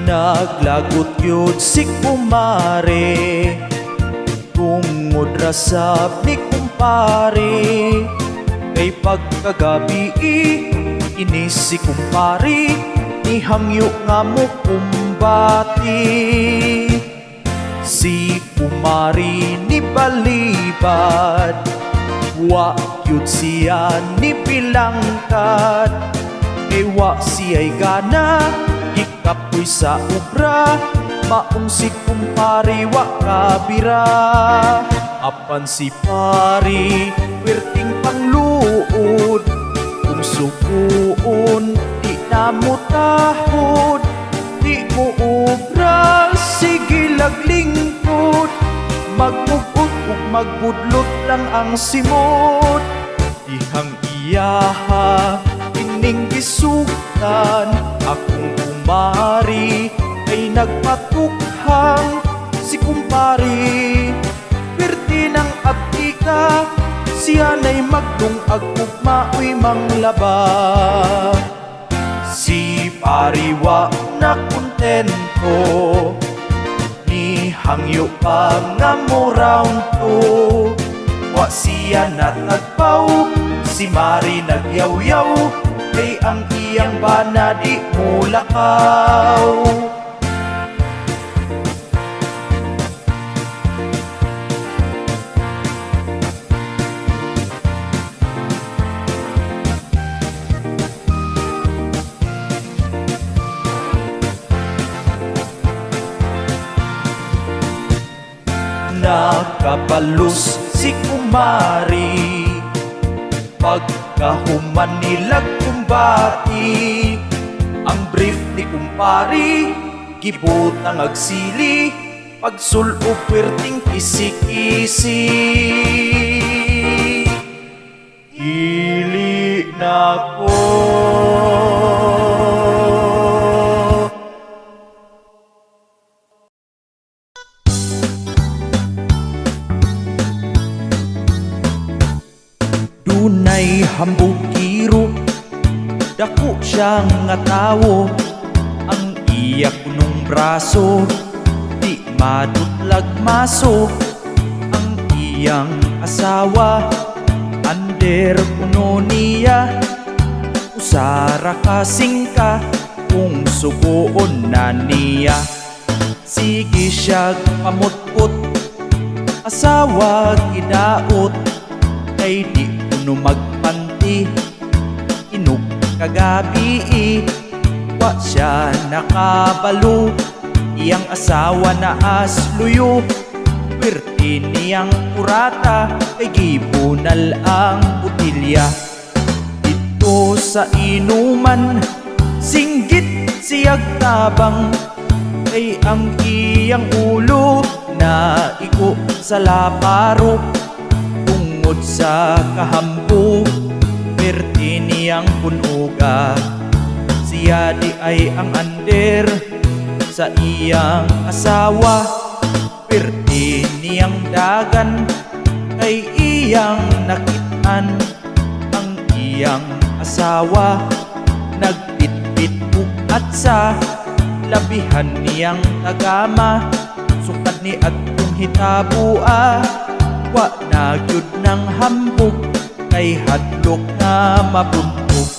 Naglagot yun si kumare, tungod rasab ni kumpare. Kay pagkagabi inis si kumpare, ni hangyo nga mo kumbati. Si kumari ni balibad, wa yun siya ni bilangkad. Kay wa siya'y gana, ikapoy sa ubra, maong si kumpari wa kabira. Apan si pari, werting pangluod, kung sukuon, di na mo tahod. Di mo ubra, sige laglingkod, magbugot ug magbudlot lang ang simot. Ihang iyaha, ining gisugtan, akong kumari ay nagpatukhang. Si kumpari, perti ng abtika, siya na'y magdungag ug maoy manglaba. Si pariwa na kontento, ni hangyo pa nga mo round two. Wa siya natagpaw, si Mari nagyaw-yaw, kay ang iyang bana di mo lakaw. Nakabalus si kumari, pagkahuman nila kumbati. Ang brief ni kumpari, gibutang agsili, pagsulo pwerting kisi-kisi. Hili na ko. Dunay hambog kiro, dako siya nga tawo. Ang iya kunong braso, di madutlag maso. Ang iyang asawa, under kuno niya. Usara kasing ka, kung sugoon na niya. Sige siya pamutput, asawa gidaot. Kay di kuno magpanti, inug kagabi, wa siya nakabalo. Iyang asawa na asluyo, pwerti niyang kurata, kay gibunal ang butilya. Dito sa inuman, singgit siyag tabang, kay ang iyang ulo na iko sa laparo. Tungod sa kahampo, perti niyang punuga, siya di ay ang under sa iyang asawa. Perti niyang dagan, kay iyang nakitaan. Ang iyang asawa, nagpitpit at sa labihan niyang tagama. Sukat ni atong hitabua, wa na gyud ng hambog, kay hadlok na mabuntog.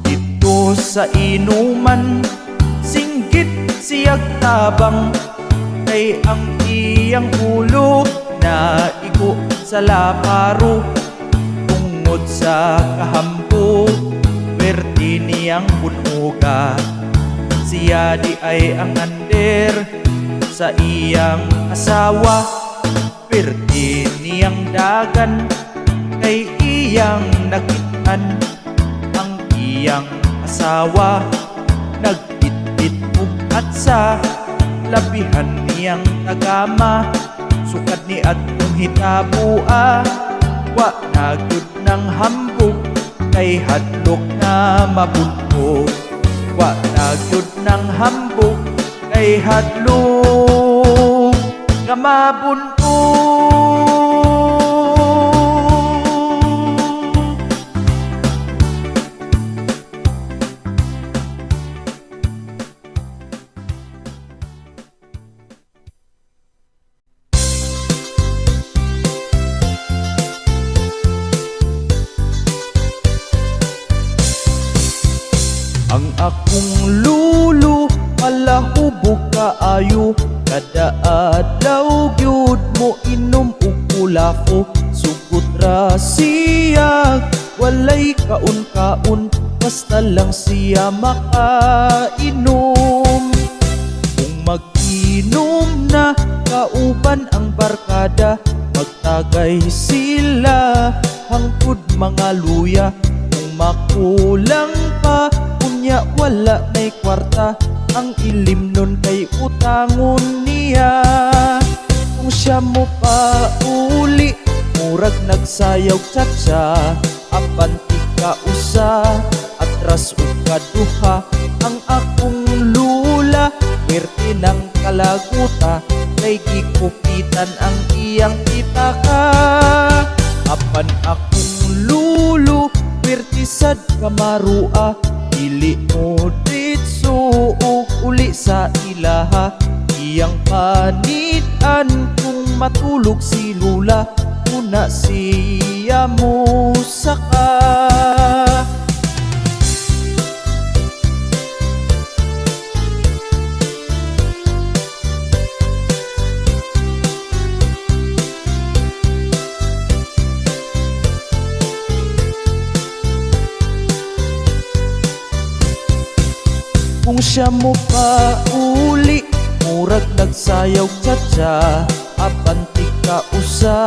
Dito sa inuman, singgit siyag tabang, kay ang iyang ulo na iko sa laparo. Tungod sa kahampo, pwerti niyang bunuga, siya di ay ang under sa iyang asawa. Perti niyang dagan, kay iyang nakitaan. Ang iyang asawa, nagpitpit at sa labihan niyang tagama. Sukad ni atong hitabua, wa na gyud ng hambog, kay hadlok na mabuntog. Wa na gyud ng hambog, kay hadlok nga mabuntog. Ang akong lulo palahubog kaayo, kada adlaw gyud mo inom og kulafo. Sugot ra siya, walay kaun-kaon, basta lang siya makainom. Kung mag-inom na kauban ang barkada, magtagay sila hangtod mga luya. Kung makulang pa, kunya wala may kwarta, ang ilim nun kay utangon niya. Kung siya mo pa uli, murag nagsayaw tsa-tsa, abanti ka usa, atras o kaduha. Ang akong lula, werte ng kalaguta, kay gikupitan ang iyang pitaka. Apan akong lulo, werte sad kamarua, dili mo ditso o uli sa ilaha. Iyang panitan kung matulog si lula, muna siya mo saka. Kung siya mo pa uli, murag nagsayaw tsa-tsa, abanti ka usa,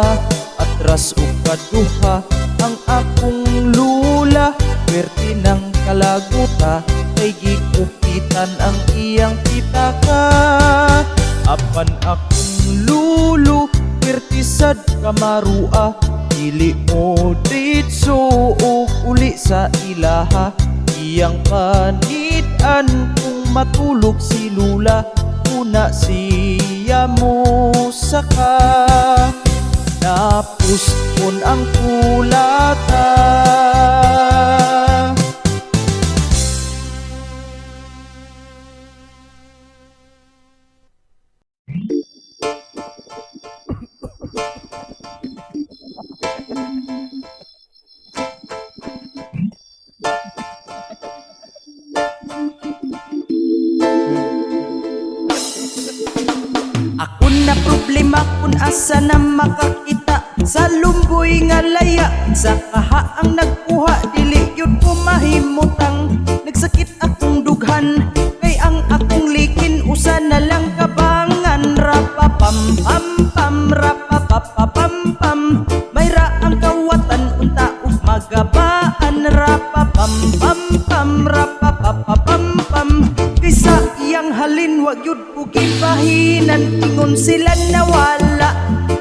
atras o kaduha. Ang akong lula, werte ng kalaguta, kay gikupitan ang iyang pitaka. Apan akong lulo, werte sad kamarua, dili mo ditso o uli sa ilaha. Iyang panitan kung matulog si lula, muna siya mo saka. Napuspon ang kulata. Ako na problema kung asa na makakita, sa lumboy nga laya, sa kaha ang nagkuha, dili yun ko mahimutang. Nagsakit akong dughan, kay ang akong likin, usa na lang kabangan. Rapapam-pam-pam, rapapapam-pam, mayra ang kawatan, unta ug magabaan. Rapapam-pam-pam, rapapapam-pam, kaysa iyang halin, wag yun ko gibahinan. Ingon sila nawala,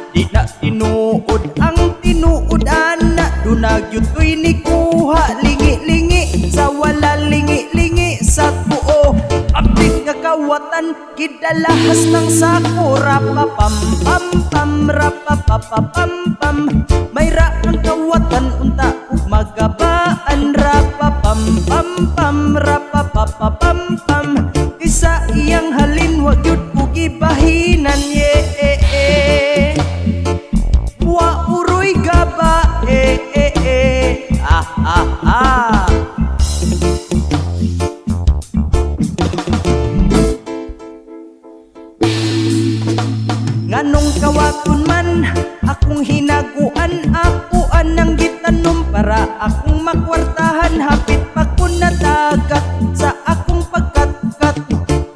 Di na tinuod ang tinuodan na dunagyod ko'y nikuha. Lingi-lingi sa wala, lingi-lingi sa tuo. Abdig nga kawatan, kidalahas ng sako. Rapapam-pam-pam, rapapapam-pam, mayra ang kawatan, unta ug magabaan. Rapapam-pam-pam, rapapapam-pam, kaysa iyang halin, wag yun ko gibahinan. Wa uroy gaba, ah ah ah. nganong kawaton man akong hinaguan, ako anang gitanom para akong makwartahan. Hapit pa ko natagak sa akong pagkatkat,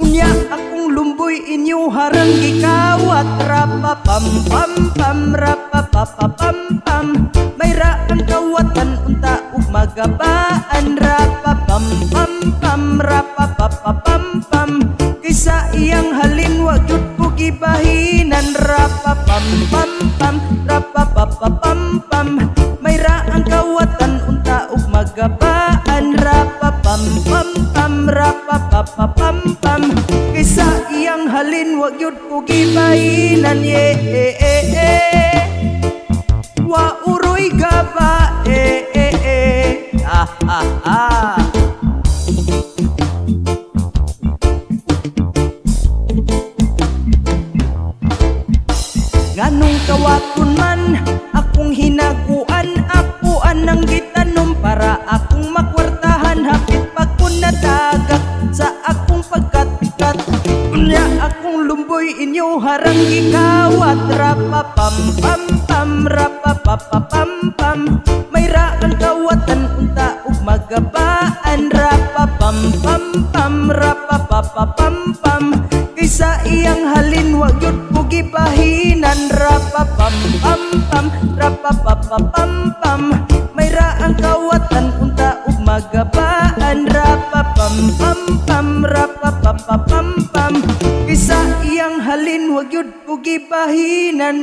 kunya akong lumboy inyo harang gikawat. Rapapam-pam-pam, rapapapam-pam, mayra ang kawatan, unta ug magabaan. Rapapam-pam-pam, rapapapam-pam, kaysa iyang halin, wag yun ko gibahinan. Rapapam-pam-pam, rapapapam-pam, mayra ang kawatan, unta ug magabaan. Rapapam-pam-pam, rapapapam-pam, kaysa iyang halin, wag yun ko gibahinan. Wa uroy gaba, Ah ah ah. nganong kawaton man akong hinaguan, ako anang gitanom para akong makwartahan. Hapit pa ko nata gikawat rapapam pam pam rapapapam pam may raang kawatan unta ug magabaan rapapam pam pam rapapapam pam kaysa iyang halin wag yun ko gibahinan rapapam pam pam rapapapam pam may raang kawatan unta ug magabaan rapapam pam pam rapapapam pam kaysa iyang halin wag yun ko gibahinan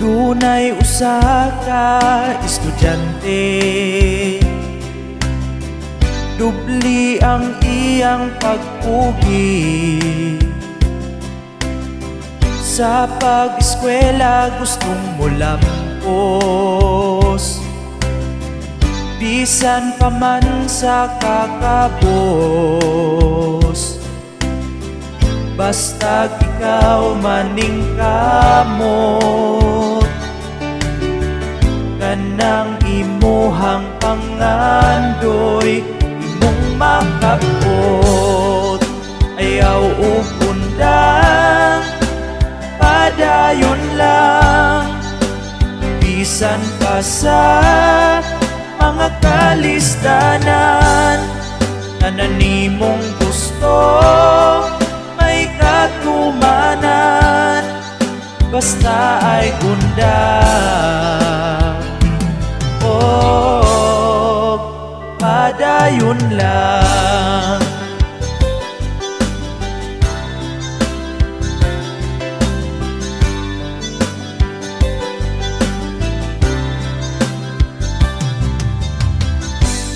Dunay usa ka estudyante, dubli ang iyang pagpugi. Sa pag-eskwela gustong mulampos, bisan pa man sa kakabos. Basta ikaw maning kamot, kanang imuhang pangandoy imong makabot. Ayaw upundang padayon lang, bisan pa sa mga kalistanan. Nananimong gusto may katumanan, basta ay undang o padayon lang.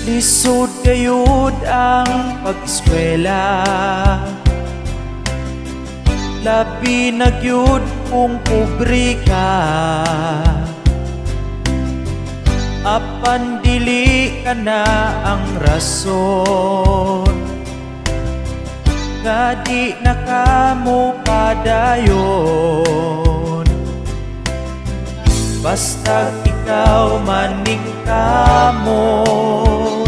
Lisod kayod ang pag-eskwela, labi na gyud kung pobre ka. Apan dili ka na ang rason, nga di na kamo padayon. Basta ikaw maning kamot,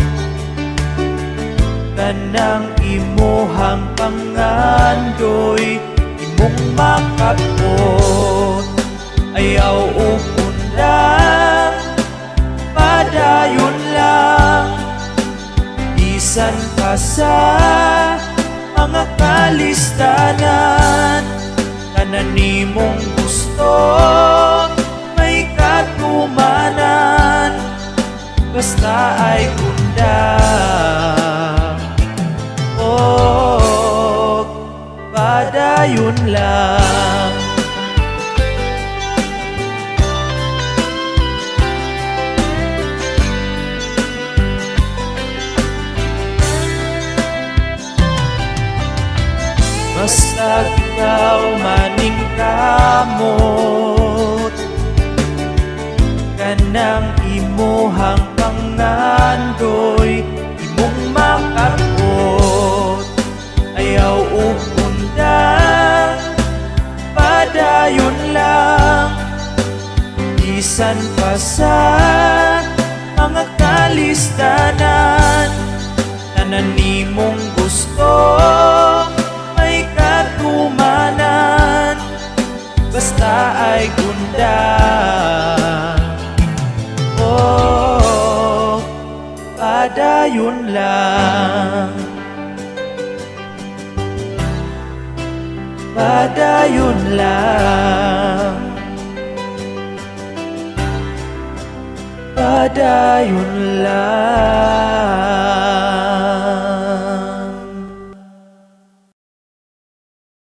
kanang imuhang pangandoy imong makabot. Ayaw upundang padayon lang, bisan pa sa mga kalistanan. Kananimong gusto may katumanan, basta ay undang o padayon lang. Basta ikaw maning kamot, kanang imuhang pangandoy imong makabot. Ayaw upundang padayon lang, bisan pa sa mga kalistanan. Nananimong gusto may katumanan, basta ay undang o padayon lang. Padayon lang, padayon lang.